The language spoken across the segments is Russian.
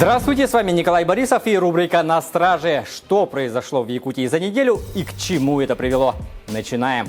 Здравствуйте, с вами Николай Борисов и рубрика «На страже». Что произошло в Якутии за неделю и к чему это привело? Начинаем.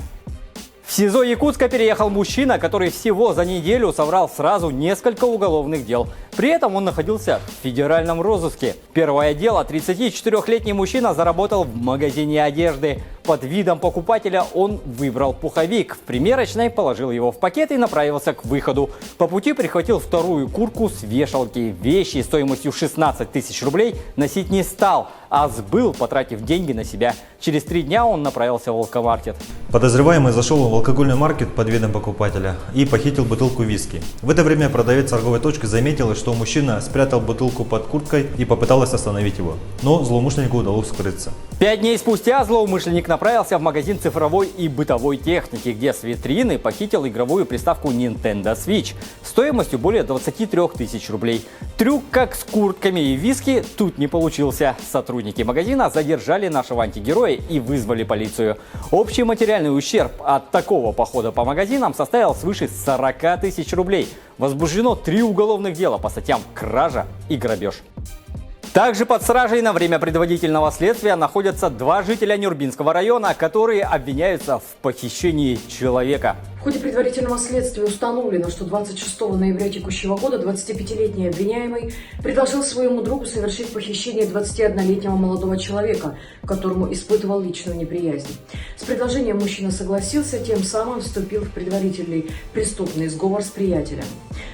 В СИЗО Якутска переехал мужчина, который всего за неделю соврал сразу несколько уголовных дел. При этом он находился в федеральном розыске. Первое дело: 34-летний мужчина заработал в магазине одежды. Под видом покупателя он выбрал пуховик. В примерочной положил его в пакет и направился к выходу. По пути прихватил вторую куртку с вешалки. Вещи стоимостью 16 тысяч рублей носить не стал, а сбыл, потратив деньги на себя. Через 3 дня он направился в алкомаркет. Подозреваемый зашел в алкогольный маркет под видом покупателя и похитил бутылку виски. В это время продавец торговой точки заметил, что мужчина спрятал бутылку под курткой и попыталась остановить его. Но злоумышленнику удалось скрыться. 5 дней спустя злоумышленник направился в магазин цифровой и бытовой техники, где с витрины похитил игровую приставку Nintendo Switch стоимостью более 23 тысяч рублей. Трюк как с куртками и виски тут не получился. Сотрудники магазина задержали нашего антигероя и вызвали полицию. Общий материальный ущерб от такого похода по магазинам составил свыше 40 тысяч рублей. Возбуждено 3 уголовных дела по статьям кража и грабеж. Также под стражей на время предварительного следствия находятся 2 жителя Нюрбинского района, которые обвиняются в похищении человека. В ходе предварительного следствия установлено, что 26 ноября текущего года 25-летний обвиняемый предложил своему другу совершить похищение 21-летнего молодого человека, которому испытывал личную неприязнь. С предложением мужчина согласился, тем самым вступил в предварительный преступный сговор с приятелем.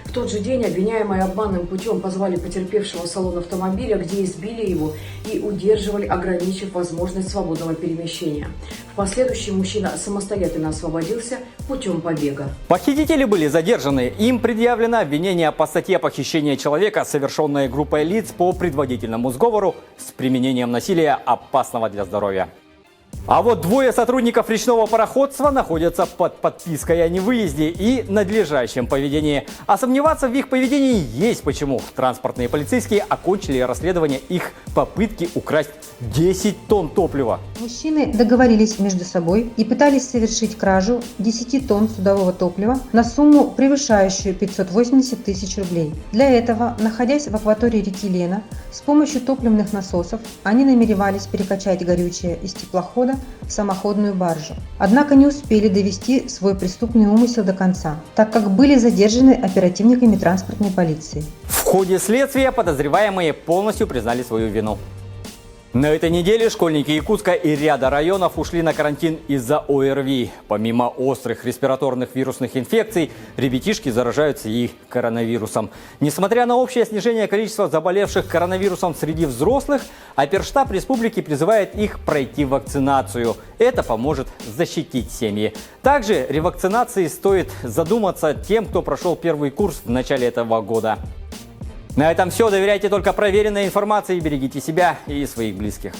В тот же день обвиняемые обманным путем позвали потерпевшего в салон автомобиля, где избили его и удерживали, ограничив возможность свободного перемещения. В последующем мужчина самостоятельно освободился путем побега. Похитители были задержаны. Им предъявлено обвинение по статье «Похищение человека», совершенное группой лиц по предварительному сговору с применением насилия, опасного для здоровья. А вот 2 сотрудников речного пароходства находятся под подпиской о невыезде и надлежащем поведении. А сомневаться в их поведении есть почему. Транспортные полицейские окончили расследование их попытки украсть 10 тонн топлива. Мужчины договорились между собой и пытались совершить кражу 10 тонн судового топлива на сумму, превышающую 580 тысяч рублей. Для этого, находясь в акватории реки Лена, с помощью топливных насосов они намеревались перекачать горючее из теплохода в самоходную баржу. Однако не успели довести свой преступный умысел до конца, так как были задержаны оперативниками транспортной полиции. В ходе следствия подозреваемые полностью признали свою вину. На этой неделе школьники Якутска и ряда районов ушли на карантин из-за ОРВИ. Помимо острых респираторных вирусных инфекций, ребятишки заражаются и коронавирусом. Несмотря на общее снижение количества заболевших коронавирусом среди взрослых, оперштаб республики призывает их пройти вакцинацию. Это поможет защитить семьи. Также ревакцинации стоит задуматься тем, кто прошел первый курс в начале этого года. На этом все. Доверяйте только проверенной информации, берегите себя и своих близких.